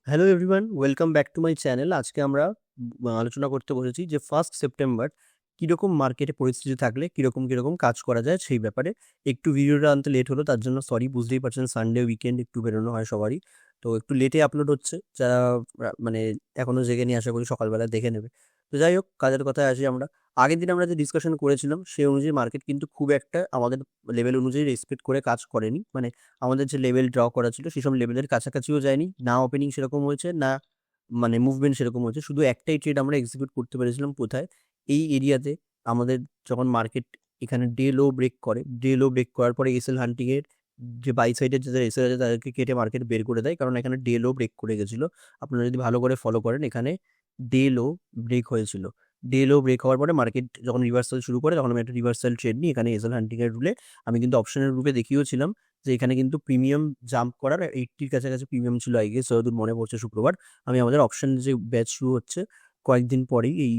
Hello everyone, welcome back to my channel. আজকে আমরা আলোচনা করতে বসেছি যে 1 সেপ্টেম্বর কীরকম মার্কেটে পরিস্থিতি থাকলে কীরকম কাজ করা যায় সেই ব্যাপারে। একটু ভিডিওটা আনতে লেট হলো, তার জন্য সরি। বুঝতেই পারছেন সানডে উইকেন্ড একটু বেরোনো হয় সবারই, তো একটু লেটে আপলোড হচ্ছে। যারা মানে এখনও জেগেনি আশা করি সকালবেলা দেখে নেবে। তো যাই হোক, কাজের কথায় আসি আমরা। আগের দিন আমরা যে ডিসকাশন করেছিলাম সেই অনুযায়ী মার্কেট কিন্তু খুব একটা আমাদের লেভেল অনুযায়ী রেসপেক্ট করে কাজ করেনি। মানে আমাদের যে লেভেল ড্র করা ছিল সেসব লেভেলের কাছাকাছিও যায়নি, না ওপেনিং সেরকম হয়েছে, না মানে মুভমেন্ট সেরকম হয়েছে। শুধু একটাই ট্রেড আমরা এক্সিকিউট করতে পেরেছিলাম কোথায়, এই এরিয়াতে। আমাদের যখন মার্কেট এখানে ডে লো ব্রেক করে, ডে লো ব্রেক করার পরে এসএল হান্টিং এর যে বাই সাইডের যাদের এসএল আছে তাদেরকে কেটে মার্কেট বের করে দেয়, কারণ এখানে ডে লো ব্রেক করে গেছিল। আপনারা যদি ভালো করে ফলো করেন, এখানে ডে লো ব্রেক হয়েছিল। ডে লো ব্রেক হওয়ার পরে মার্কেট যখন রিভার্সাল শুরু করে, তখন আমি একটা রিভার্সাল ট্রেড নিই এখানে এসএল হান্টিং এর রুলে। আমি কিন্তু অপশনের রূপে দেখিয়েছিলাম যে এখানে কিন্তু প্রিমিয়াম জাম্প করার 80-র কাছাকাছি প্রিমিয়াম ছিল, আই গেস যতদূর মনে পড়ছে শুক্রবার। আমি আমাদের অপশন যে ব্যাচ শুরু হচ্ছে কয়েকদিন পরেই, এই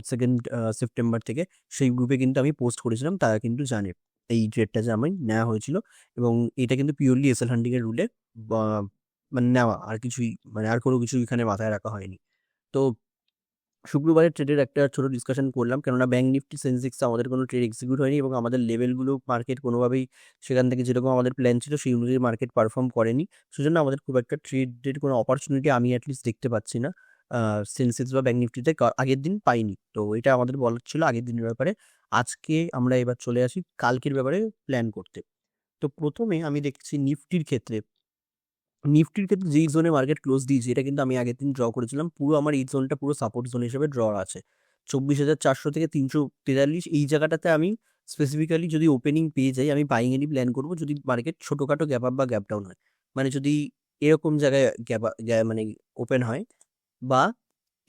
2 সেপ্টেম্বর থেকে, সেই গ্রুপে কিন্তু আমি পোস্ট করেছিলাম। তারা কিন্তু জানে এই ট্রেডটা যে আমি নেওয়া হয়েছিল, এবং এটা কিন্তু পিওরলি এসএল হান্টিং এর রুলে মানে নেওয়া, আর কিছুই মানে আর কোনো কিছু এখানে মাথায় রাখা হয়নি। তো শুক্রবারের ট্রেডের একটা ছোট ডিসকাশন করলাম, কেননা ব্যাঙ্ক নিফটি সেন্সেক্স আমাদের কোনো ট্রেড এক্সিকিউট হয়নি, এবং আমাদের লেভেলগুলো মার্কেট কোনোভাবেই সেখান থেকে যেরকম আমাদের প্ল্যান ছিল সেই অনুযায়ী মার্কেট পারফর্ম করেনি। সেজন্য আমাদের খুব একটা ট্রেডের কোনো অপরচুনিটি আমি অ্যাটলিস্ট দেখতে পাচ্ছি না সেন্সেক্স বা ব্যাঙ্ক নিফটিতে আগের দিন পাইনি। তো এটা আমাদের বলার ছিল আগের দিনের ব্যাপারে। আজকে আমরা এবার চলে আসি কালকের ব্যাপারে প্ল্যান করতে। তো প্রথমে আমি দেখছি নিফটির ক্ষেত্রে যেই জোনে মার্কেট ক্লোজ দিয়েছে, এটা কিন্তু আমি আগের দিন ড্র করেছিলাম। পুরো আমার এই জোনটা পুরো সাপোর্ট জোন হিসেবে ড্র আছে। 24,400 থেকে 343 এই জায়গাটাতে আমি স্পেসিফিক্যালি যদি ওপেনিং পেয়ে যাই, আমি বাইং এরই প্ল্যান করবো, যদি মার্কেট ছোটোখাটো গ্যাপ আপ বা গ্যাপ ডাউন হয়। মানে যদি এরকম জায়গায় মানে ওপেন হয়, বা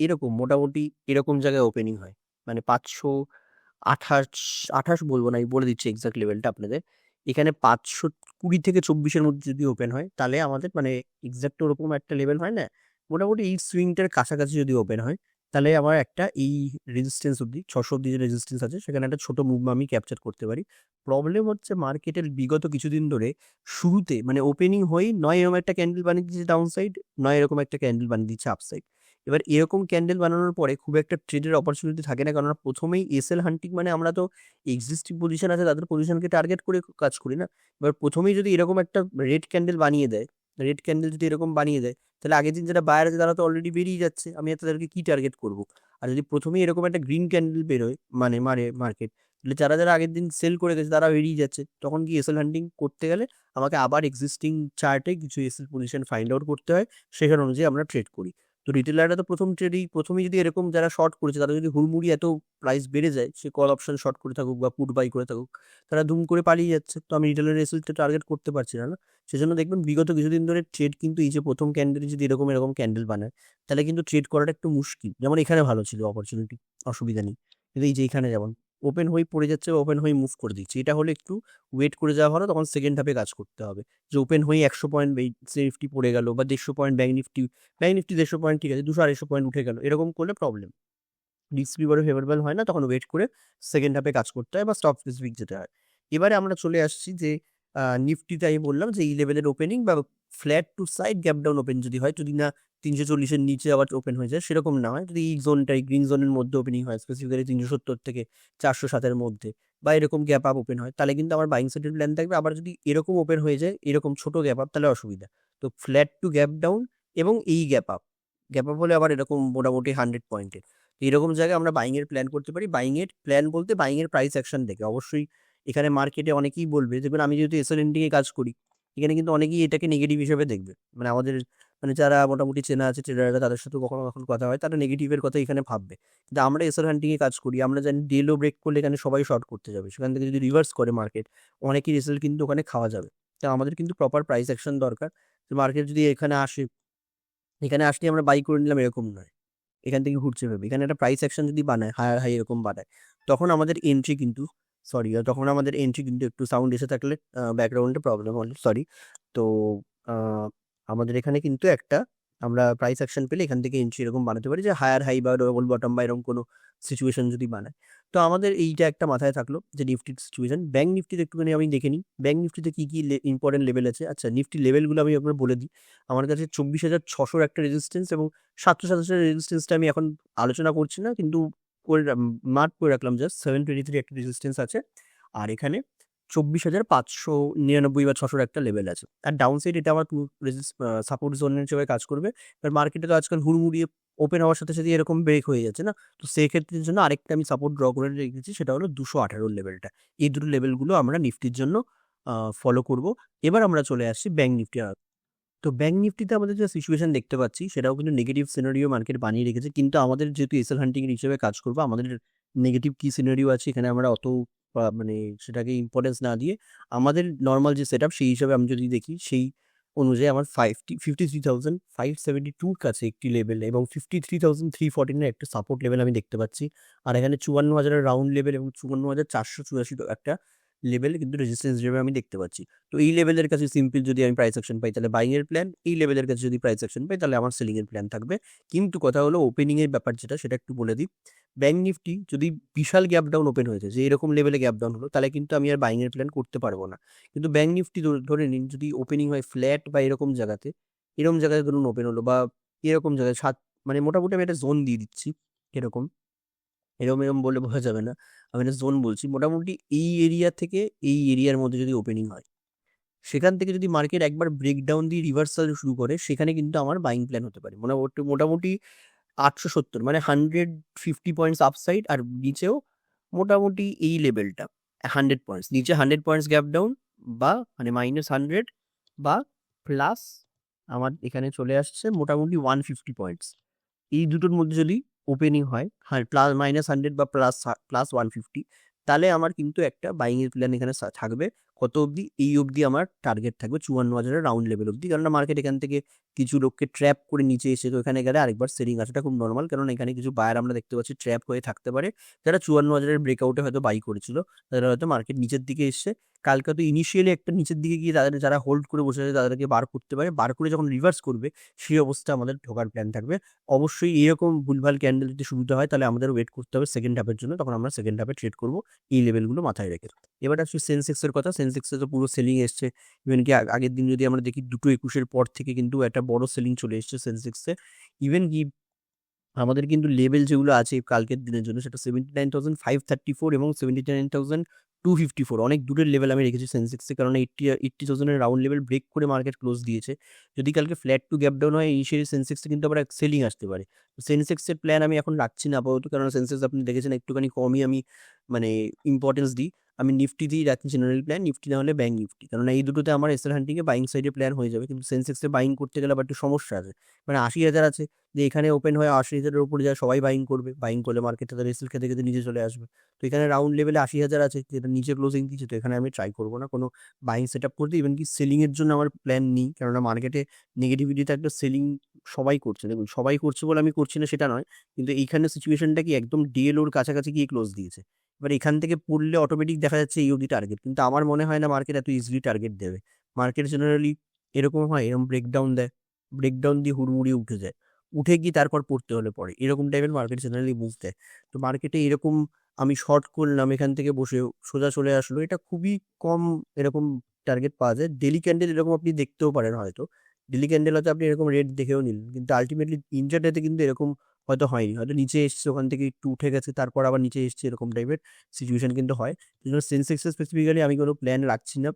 এরকম মোটামুটি এরকম জায়গায় ওপেনিং হয়, মানে 528 28 বলবো না, আমি বলে দিচ্ছি এক্সাক্ট লেভেলটা আপনাদের। এখানে 520 থেকে 24-এর মধ্যে যদি ওপেন হয়, তাহলে আমাদের মানে এক্সাক্ট ওরকম একটা লেভেল হয় না, মোটামুটি এই সুইংটার কাছাকাছি যদি ওপেন হয়, তাহলে আমার একটা এই রেজিস্ট্যান্স অব্দি 600 অব্দি যে রেজিস্ট্যান্স আছে সেখানে একটা ছোট মুভ আমি ক্যাপচার করতে পারি। প্রবলেম হচ্ছে মার্কেটের বিগত কিছুদিন ধরে শুরুতে মানে ওপেনিং হয়েই নয় এরকম একটা ক্যান্ডেল বানিয়ে দিচ্ছে ডাউন সাইড, নয় এরকম একটা ক্যান্ডেল বানিয়ে দিচ্ছে আপ সাইড। এবার এরকম ক্যান্ডেল বানানোর পরে খুব একটা ট্রেডের অপরচুনিটি থাকে না, কারণ প্রথমেই এসএল হান্টিং মানে আমরা তো এক্সিস্টিং পজিশন আছে তাদের পজিশনকে টার্গেট করে কাজ করি না। এবার প্রথমেই যদি এরকম একটা রেড ক্যান্ডেল বানিয়ে দেয়, রেড ক্যান্ডেল যদি এরকম বানিয়ে দেয়, তাহলে আগের দিন যারা বায়ার আছে তারা তো অলরেডি বেরিয়ে যাচ্ছে, আমি আর তাদেরকে কি টার্গেট করবো? আর যদি প্রথমেই এরকম একটা গ্রিন ক্যান্ডেল বেরোয় মানে মারে মার্কেট, তাহলে যারা যারা আগের দিন সেল করে গেছে তারা বেরিয়ে যাচ্ছে। তখন কি এসএল হান্টিং করতে গেলে আমাকে আবার এক্সিস্টিং চার্টে কিছু এসএল পজিশন ফাইন্ড আউট করতে হয়, সেখানে অনুযায়ী আমরা ট্রেড করি। তো রিটেলাররা তো প্রথমেই যদি এরকম যারা শর্ট করেছে তারা যদি হুড়মুড়ি এত প্রাইস বেড়ে যায়, সে কল অপশন শর্ট করে থাকুক বা পুট বাই করে থাকুক, তারা ধুম করে পালিয়ে যাচ্ছে। তো আমি রিটেলার এসএলটা টার্গেট করতে পারছি না। সেজন্য দেখবেন বিগত কিছুদিন ধরে ট্রেড কিন্তু এই যে প্রথম ক্যান্ডেল যদি এরকম ক্যান্ডেল বানায়, তাহলে কিন্তু ট্রেড করাটা একটু মুশকিল। যেমন এখানে ভালো ছিল অপরচুনিটি, অসুবিধা নেই। কিন্তু এই যে এখানে যেমন ওপেন হয়ে পড়ে যাচ্ছে, ওপেন হয়ে মুভ করে দিচ্ছে, এটা হলে একটু ওয়েট করে যাওয়া ভালো। তখন সেকেন্ড হাফে কাজ করতে হবে। যে ওপেন হয়ে 100 পয়েন্ট নিফটি পড়ে গেল, বা 150 পয়েন্ট ব্যাঙ্ক নিফটি 150 পয়েন্ট ঠিক আছে, 200-250 পয়েন্ট উঠে গেল, এরকম করলে প্রবলেম। রিস্ক রিওয়ার্ড ফেভারেবল হয় না, তখন ওয়েট করে সেকেন্ড হাফে কাজ করতে হয় বা স্টপ স্পেসিফিক যেতে হয়। এবারে আমরা চলে আসছি যে নিফটিতে আমি বললাম যে এই লেভেলের ওপেনিং বা flat to side gap down open যদি হয়, যদি না 340-এর নিচে আবার ওপেন হয়ে যায়, সেরকম না হয়, যদি এই জোনটাই গ্রিন জোনের মধ্যে ওপেনিং হয়, স্পেসিফিক্যালি 370 থেকে 407-এর মধ্যে, বা এরকম গ্যাপ আপ ওপেন হয়, তাহলে কিন্তু আমার বাইং সাইডের প্ল্যান থাকবে। আবার যদি এরকম ওপেন হয়ে যায়, এরকম ছোট গ্যাপ আপ, তাহলে অসুবিধা। তো ফ্ল্যাট টু গ্যাপ ডাউন এবং এই গ্যাপ আপ হলে আবার এরকম মোটামুটি 100 পয়েন্টের, এরকম জায়গায় আমরা বাইং এর প্ল্যান করতে পারি। বাইং এর প্ল্যান বলতে বাইং এর প্রাইস অ্যাকশন দেখে অবশ্যই। এখানে মার্কেটে অনেকেই বলবে, দেখবেন আমি যেহেতু এসএল এন্ডিং এ কাজ করি, এখানে কিন্তু অনেকেই এটাকে নেগেটিভ হিসেবে দেখবে। মানে আমাদের মানে যারা মোটামুটি চেনা আছে ট্রেডাররা, তাদের সাথে কখনো কখনো কথা হয়, তারা নেগেটিভের কথা এখানে ভাববে। কিন্তু আমরা এসএল হান্টিং এ কাজ করি, আমরা জানি ডেলো ব্রেক করলে এখানে সবাই শর্ট করতে যাবে, সেখান থেকে যদি রিভার্স করে মার্কেট, অনেকেই এসএল কিন্তু ওখানে খাওয়া যাবে। তো আমাদের কিন্তু প্রপার প্রাইস অ্যাকশন দরকার। মার্কেট যদি এখানে আসে, এখানে আসলে আমরা বাই করে নিলাম এরকম নয়, এখান থেকে ঘুরছে ভেবে এখানে একটা প্রাইস অ্যাকশন যদি বানায়, হায়ার হাই এরকম বানায়, তখন আমাদের এন্ট্রি কিন্তু একটু সাউন্ড এসে থাকলে ব্যাকগ্রাউন্ডে প্রবলেম হলে সরি। তো আমাদের এখানে কিন্তু একটা আমরা প্রাইস অ্যাকশন পেলে এখান থেকে এন্ট্রি এরকম বানাতে পারি, যে হায়ার হাই বা ডবল বটম বা এরকম কোনো সিচুয়েশন যদি বানায়। তো আমাদের এইটা একটা মাথায় থাকলো যে নিফটির সিচুয়েশন। ব্যাংক নিফটিতে একটুখানি আমি দেখে নিই ব্যাংক নিফটিতে কি কি ইম্পর্টেন্ট লেভেল আছে। আচ্ছা, নিফটি লেভেলগুলো আমি আপনার বলে দিই। আমার কাছে 24,600 একটা রেজিস্ট্যান্স এবং 727 এর রেজিস্ট্যান্সটা আমি এখন আলোচনা করছি না, কিন্তু মার্ক করে রাখলাম জাস্ট 723 একটা রেজিস্ট্যান্স আছে। আর এখানে 24,599 বা 600 একটা লেভেল আছে। আর ডাউন সাইড এটা আমার সাপোর্ট জোন হিসেবে কাজ করবে। এবার মার্কেটে তো আজকাল হুড়মুড়িয়ে ওপেন হওয়ার সাথে সাথে এরকম ব্রেক হয়ে যাচ্ছে না, তো সেই ক্ষেত্রের জন্য আরেকটা আমি সাপোর্ট ড্র করে রেখেছি, সেটা হলো 218 লেভেলটা। এই দুটো লেভেলগুলো আমরা নিফটির জন্য ফলো করব। এবার আমরা চলে আসছি ব্যাংক নিফটি। তো ব্যাংক নিফটিতে আমাদের যে সিচুয়েশন দেখতে পাচ্ছি সেটাও কিন্তু নেগেটিভ সিনারিও মার্কেট বানিয়ে রেখেছে, কিন্তু আমাদের যেহেতু এসএল হান্টিং এর হিসেবে কাজ করবো, আমাদের নেগেটিভ কি সিনারিও আছে এখানে আমরা অত মানে সেটাকে ইম্পর্টেন্স না দিয়ে আমাদের নর্মাল যে সেট আপ সেই হিসাবে আমি যদি দেখি, সেই অনুযায়ী আমার 53,572 কাছে একটি লেভেল এবং 53,314 একটা সাপোর্ট লেভেল আমি দেখতে পাচ্ছি। আর এখানে 54,000 রাউন্ড লেভেল এবং 54,484 একটা লেভেল কিন্তু রেজিস্ট্যান্স হিসেবে আমি দেখতে পাচ্ছি। তো এই লেভেলের কাছে সিম্পল যদি আমি প্রাইস অ্যাকশন পাই তাহলে বাইং এর প্ল্যান, এই লেভেলের কাছে যদি প্রাইস অ্যাকশন পাই তাহলে আমার সেলিং এর প্ল্যান থাকবে। কিন্তু কথা হলো ওপেনিং এর ব্যাপার যেটা, সেটা একটু বলে দিই। ব্যাংক নিফটি যদি বিশাল গ্যাপ ডাউন ওপেন হয়েছে, যে এরকম লেভেলে গ্যাপ ডাউন হলো, তাহলে কিন্তু আমি আর বাইং এর প্ল্যান করতে পারবো না। কিন্তু ব্যাংক নিফটি ধরে নিন যদি ওপেনিং হয় ফ্ল্যাট বা এরকম জায়গাতে, এরকম জায়গায় ধরুন ওপেন হলো বা এরকম জায়গায় মানে মোটামুটি আমি একটা জোন দিয়ে দিচ্ছি এরকম, এরকম বলে বোঝা যাবে না, আমি একটা জোন বলছি। মোটামুটি এই এরিয়া থেকে এই এরিয়ার মধ্যে যদি ওপেনিং হয়, সেখান থেকে যদি মার্কেট একবার ব্রেকডাউন দিয়ে রিভার্সাল শুরু করে, সেখানে কিন্তু আমার বাইং প্ল্যান হতে পারে। মোটামুটি মোটামুটি 870 মানে 150 পয়েন্টস আপসাইড, আর নিচেও মোটামুটি এই লেভেলটা 100 পয়েন্টস নিচে 100 পয়েন্টস গ্যাপ ডাউন, বা মানে -100 বা প্লাস আমার এখানে চলে আসছে মোটামুটি 150 পয়েন্টস। এই দুটোর মধ্যে যদি ওপেনিং হয়, হ্যাঁ, -100 বা +150, তাহলে আমার কিন্তু একটা বাইং এর প্ল্যান এখানে থাকবে। কত অবধি? এই অবধি আমার টার্গেট থাকবে 54,000 রাউন্ড লেভেল অবধি, কারণ মার্কেট এখান থেকে কিছু লোককে ট্র্যাপ করে নিচে এসে, তো এখানে গেলে আরেকবার সেলিং আসাটা খুব নর্মাল, কারণ এখানে কিছু বায়ার আমরা দেখতে পাচ্ছি ট্র্যাপ হয়ে থাকতে পারে, যারা 54,000 ব্রেকআউটে হয়তো বাই করেছিল, তারা হয়তো মার্কেট নিচের দিকে এসছে। কালকে তো ইনিশিয়ালি একটা নিচের দিকে গিয়ে তাদের যারা হোল্ড করে বসে আছে তাদেরকে বার করতে পারে, বার করে যখন রিভার্স করবে সেই অবস্থায় আমাদের ঢোকার প্ল্যান থাকবে। অবশ্যই এরকম ভুলভাল ক্যান্ডেল যদি শুরুতে হয় তাহলে আমাদের ওয়েট করতে হবে সেকেন্ড হাফের জন্য, তখন আমরা সেকেন্ড হাফে ট্রেড করবো এই লেভেলগুলো মাথায় রেখে। এবার আসছি সেন্সেক্সের কথা। সেন্সেক্সে তো পুরো সেলিং এসছে, ইভেন কি আগের দিন যদি আমরা দেখি 2:21 পর থেকে কিন্তু একটা বড় সেলিং চলে এসছে সেন্সেক্সে। ইভেন কি আমাদের কিন্তু লেভেল যেগুলো আছে কালকের দিনের জন্য, সেটা 79,534 এবং 79,254, অনেক দূরের লেভেল আমি রেখেছি সেন্সেক্সে, কারণ 80,000 রাউন্ড লেভেল ব্রেক করে মার্কেট ক্লোজ দিয়েছে। যদি কালকে ফ্ল্যাট টু গ্যাপ ডাউন হয়, এই সেই সেন্সেক্সে কিন্তু আবার সেলিং আসতে পারে। সেন্সেক্সের প্ল্যান আমি এখন রাখছি না আপাতত, কারণ সেন্সেক্স আপনি দেখেছেন একটুখানি কমই আমি মানে ইম্পর্টেন্স দিই। আমি নিফটিতেই রাখছি জেনারেল প্ল্যান, নিফটি না হলে ব্যাংক নিফটি, কারণ এই দুটোতে আমার এসএল হান্টিংয়ে বাইং সাইডে প্ল্যান হয়ে যাবে। কিন্তু সেন্সেক্সে বাইং করতে গেলে আবার একটু সমস্যা আছে, মানে 80,000 আছে, যে এখানে ওপেন হয়ে 80,000-এর উপরে যায় সবাই বাইং করবে, বাইং করলে মার্কেট তাদের রেসেল খেতে খেতে নিচে চলে আসবে। তো এখানে রাউন্ড লেভেলে 80,000 আছে, যেটা নিচে ক্লোজিং দিচ্ছে, তো এখানে আমি ট্রাই করবো না কোনো বাইং সেট আপ করতে। ইভেন কি সেলিং এর জন্য আমার প্ল্যান নেই, কেননা মার্কেটে নেগেটিভিটি থাকলে সেলিং সবাই করছে। দেখুন, সবাই করছে বলে আমি করছি না সেটা নয়, কিন্তু এইখানে সিচুয়েশনটা কি একদম ডিএলওর কাছাকাছি গিয়ে ক্লোজ দিয়েছে। এবার এখান থেকে পড়লে অটোমেটিক দেখা যাচ্ছে এই অবধি টার্গেট, কিন্তু আমার মনে হয় না মার্কেট এত ইজিলি টার্গেট দেবে। মার্কেট জেনারেলি এরকম হয়, এরকম ব্রেকডাউন দেয়, ব্রেকডাউন দিয়ে হুড়মুড়িয়ে উঠে যায়, উঠে গিয়ে তারপর পড়তে হলে পড়ে, এরকম টাইপের মার্কেট জেনারেলি মুভ দেয়। তো মার্কেটে এরকম আমি শর্ট করলাম এখান থেকে বসে, সোজা চলে আসলো, এটা খুবই কম এরকম টার্গেট পাওয়া যায়। ডেলি ক্যান্ডেল এরকম আপনি দেখতেও পারেন হয়তো, ডেলি ক্যান্ডেল হয়তো আপনি এরকম রেট দেখেও নিলেন, কিন্তু আলটিমেটলি ইন্টারডেতে কিন্তু এরকম হয়তো হয়নি, হয়তো নিচে এসছে ওখান থেকে একটু উঠে গেছে তারপর আবার নিচে এসছে, এরকম টাইপের সিচুয়েশন কিন্তু হয়। এই জন্য সেন্সেক্সে স্পেসিফিক্যালি আমি কোনো প্ল্যান রাখছি না।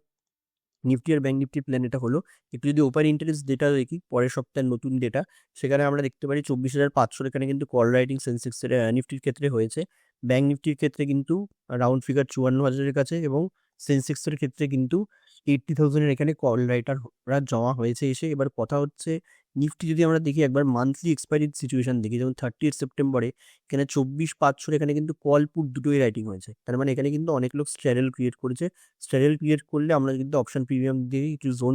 নিফটি আর ব্যাংক নিফটির প্ল্যান এটা হলো। একটু যদি ওপেন ইন্টারেস্ট ডেটা দেখি পরের সপ্তাহের নতুন ডেটা, সেখানে আমরা দেখতে পারি 24,500 এখানে কিন্তু কল রাইটিং সেন্সেক্সের নিফটির ক্ষেত্রে হয়েছে। ব্যাংক নিফটির ক্ষেত্রে কিন্তু রাউন্ড ফিগার 54,000-এর কাছে, এবং সেন্সেক্সের ক্ষেত্রে কিন্তু 80,000-এর এখানে কল রাইটাররা জমা হয়েছে এসে। এবার কথা হচ্ছে নিফটি যদি আমরা দেখি একবার মান্থলি এক্সপায়ারি সিচুয়েশন দেখি, যেমন 30 সেপ্টেম্বরে এখানে 24,500 এখানে কিন্তু কল পুট দুটোই রাইটিং হয়েছে, তার মানে এখানে কিন্তু অনেক লোক স্ট্র্যাডেল ক্রিয়েট করেছে। স্ট্র্যাডেল ক্রিয়েট করলে আমরা কিন্তু অপশন প্রিমিয়াম দিয়ে একটু জোন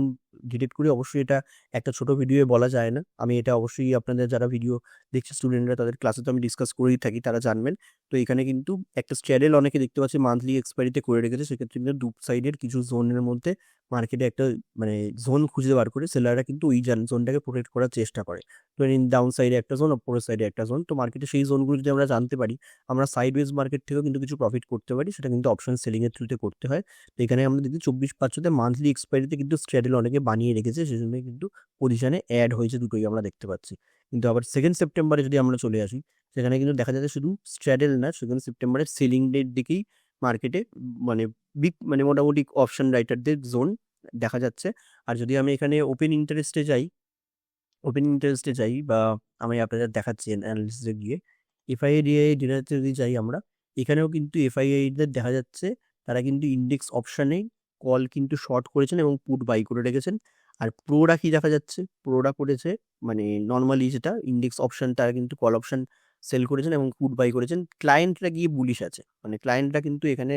ডিটেক্ট করি। অবশ্যই এটা একটা ছোট ভিডিওয়ে বলা যায় না, আমি এটা অবশ্যই আপনাদের যারা ভিডিও দেখছে স্টুডেন্টরা, তাদের ক্লাসে তো আমি ডিসকাস করেই থাকি, তারা জানবেন। তো এখানে কিন্তু একটা স্ট্র্যাডেল অনেকে দেখতে পাচ্ছি মান্থলি এক্সপায়ারিতে করে রেখেছে, সেক্ষেত্রে কিন্তু দু সাইডের কিছু জোনের মধ্যে মার্কেটে একটা মানে জোন খুঁজে বার করে সেলাররা কিন্তু ওই জোনটাকে প্রোটেক্ট করার চেষ্টা করে। তো ডাউন সাইডে একটা জোন, অপরের সাইডে একটা জোন। তো মার্কেটে সেই জোনগুলো যদি আমরা জানতে পারি, আমরা সাইডওয়েজ মার্কেট থেকেও কিন্তু কিছু প্রফিট করতে পারি। সেটা কিন্তু অপশন সেলিং এর থ্রুতে করতে হয়। তো এখানে আমরা দেখি 24/5 মান্থলি এক্সপায়ারিতে কিন্তু স্ট্র্যাডেল অনেকে বানিয়ে রেখেছে, সেজন্য কিন্তু পজিশনে অ্যাড হয়েছে, দুটোই আমরা দেখতে পাচ্ছি। কিন্তু আবার 2nd সেপ্টেম্বরে যদি আমরা চলে আসি, সেখানে কিন্তু দেখা যাচ্ছে শুধু স্ট্র্যাডেল না, 2nd সেপ্টেম্বরের সেলিং ডের দিকেই মার্কেটে মানে মানে মোটামুটি অপশন রাইটারদের জোন দেখা যাচ্ছে। আর যদি আমি এখানে ওপেন ইন্টারেস্টে যাই বা আমি আপনাদের দেখাচ্ছি অ্যানালিসিসে গিয়ে, এফআইআই ডেটাতে যদি যাই আমরা, এখানেও কিন্তু এফআইআইদের দেখা যাচ্ছে তারা কিন্তু ইন্ডেক্স অপশানে কল কিন্তু শর্ট করেছেন এবং পুট বাই করে রেখেছেন। আর প্রোরা কি দেখা যাচ্ছে, প্রোরা করেছে মানে নর্মালি যেটা ইন্ডেক্স অপশান, তারা কিন্তু কল অপশান সেল করেছেন এবং পুট বাই করেছেন। ক্লায়েন্টরা গিয়ে বুলিশ আছে, মানে ক্লায়েন্টরা কিন্তু এখানে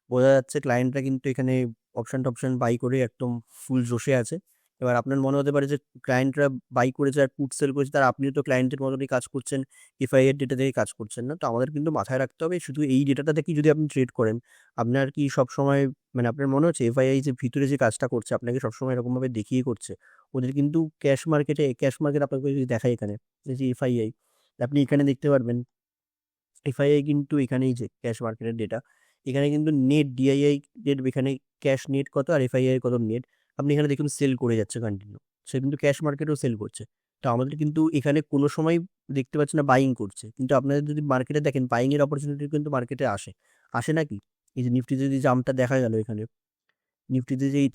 বোঝা যাচ্ছে ক্লায়েন্টরা কিন্তু এখানে অপশান বাই করে একদম ফুল জোশে আছে। এবার আপনার মনে হতে পারে যে ক্লায়েন্টরা বাই করেছে আর পুট সেল করেছে, তার আপনিও তো ক্লায়েন্টের মতনই কাজ করছেন, এফআই এর ডেটা থেকে কাজ করছেন না। তো আমাদের কিন্তু মাথায় রাখতে হবে, শুধু এই ডেটাটা দেখেই যদি আপনি ট্রেড করেন, আপনার কি সবসময় মানে আপনার মনে হচ্ছে এফআইআই যে ভিতরে যে কাজটা করছে আপনাকে সবসময় এরকমভাবে দেখিয়ে করছে? ওদের কিন্তু ক্যাশ মার্কেট আপনাকে যদি দেখায় এখানে যে এফআইআই, আপনি এখানে দেখতে পারবেন এফআইআই কিন্তু এখানেই যে ক্যাশ মার্কেটের ডেটা, এখানে কিন্তু নেট ডিআইআই নেট, এখানে ক্যাশ নেট কত আর এফআইআই কত নেট, আপনি এখানে দেখুন সেল করে যাচ্ছে কন্টিনিউ। সে কিন্তু ক্যাশ মার্কেটেও সেল করছে। তো আমাদের কিন্তু এখানে কোনো সময় দেখতে পাচ্ছি না বাইং করছে, কিন্তু আপনাদের যদি মার্কেটে দেখেন বাইং এর অপরচুনিটি কিন্তু মার্কেটে আসে নাকি? এই যে নিফটি যদি জাম্পটা দেখা গেল এখানে, নিফটিতে যে এই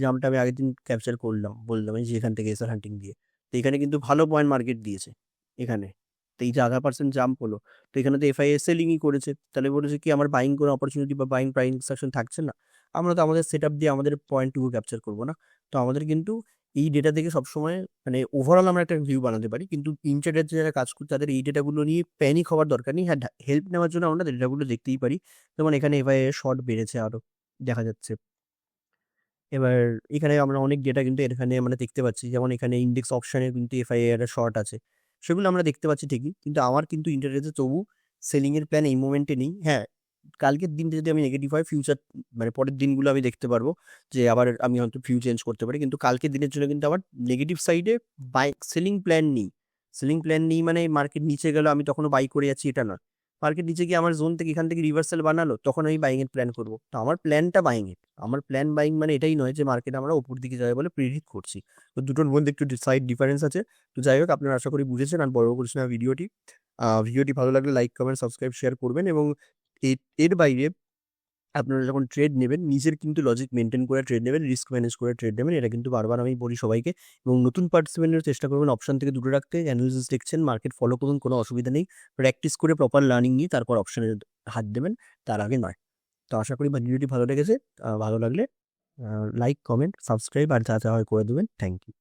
জাম্পটা আমি আগের দিন ক্যাপচার করলাম, বললাম এই যে এখান থেকে এসআর হান্টিং দিয়ে, তো এখানে কিন্তু ভালো পয়েন্ট মার্কেট দিয়েছে এখানে। তো এই যে 0.5% জাম্প হলো, তো এখানে তো এফআইএস সেলিংই করেছে, তাহলে বলেছে কি আমার বাইং কোনো অপরচুনিটি বা বাইং প্রাইস ইনস্ট্রাকশন থাকছে না। আমরা তো আমাদের সেট আপ দিয়ে আমাদের পয়েন্টটুকু ক্যাপচার করবো না। তো আমাদের কিন্তু এই ডেটা থেকে সবসময় মানে ওভারঅল আমরা একটা ভিউ বানাতে পারি, কিন্তু ইন্টারনেট যারা কাজ করছে তাদের এই ডেটাগুলো নিয়ে প্যানিক হওয়ার দরকার নেই। হ্যাঁ, হেল্প নেওয়ার জন্য আমরা ডেটাগুলো দেখতেই পারি। যেমন এখানে এফআইএস শর্ট বেড়েছে আরো দেখা যাচ্ছে। এবার এখানে আমরা অনেক ডেটা কিন্তু এখানে আমরা দেখতে পাচ্ছি, যেমন এখানে ইন্ডেক্স অপশনে কিন্তু এফআইআর এর শর্ট আছে, সেগুলো আমরা দেখতে পাচ্ছি ঠিকই, কিন্তু আমার কিন্তু ইন্টারেস্টে তবু সেলিং এর প্ল্যান এই মোমেন্টে নেই। হ্যাঁ, কালকের দিনটা যদি আমি নেগেটিভ হয়, ফিউচার মানে পরের দিনগুলো আমি দেখতে পারবো যে আবার আমি হয়তো ভিউ চেঞ্জ করতে পারি, কিন্তু কালকের দিনের জন্য কিন্তু আমার নেগেটিভ সাইডে সেলিং প্ল্যান নেই মানে মার্কেট নিচে গেল আমি তখনও বাই করে যাচ্ছি এটা না। মার্কেট নিচে গিয়ে আমার জোন থেকে এখান থেকে রিভার্সাল বানালো, তখন আমি বাইং এর প্ল্যান করবো। তো আমার প্ল্যানটা বাইং এর, আমার প্ল্যান বাইং মানে এটাই নয় যে মার্কেট আমরা উপর দিকে যাবে বলে প্রেডিক্ট করছি। তো দুটোর মধ্যে একটু সাইড ডিফারেন্স আছে। তো যাই হোক, আপনারা আশা করি বুঝেছেন আর বড় করছি না ভিডিওটি ভালো লাগলে লাইক কমেন্ট সাবস্ক্রাইব শেয়ার করবেন। এবং এর বাইরে আপনারা যখন ট্রেড নেবেন নিজের কিন্তু লজিক মেনটেন করে ট্রেড নেবেন, রিস্ক ম্যানেজ করে ট্রেড নেবেন, এটা কিন্তু বারবার আমি বলি সবাইকে। এবং নতুন পার্টিসিপেন্টের চেষ্টা করবেন অপশন থেকে দূরে রাখতে। অ্যানালিসিস দেখছেন, মার্কেট ফলো করুন, কোনো অসুবিধা নেই। প্র্যাকটিস করে প্রপার লার্নিং নিয়ে তারপর অপশনে হাত দেবেন, তার আগে নয়। তো আশা করি ভিডিওটি ভালো লেগেছে। ভালো লাগলে লাইক কমেন্ট সাবস্ক্রাইব আর যা যা হয় করে দেবেন। Thank you.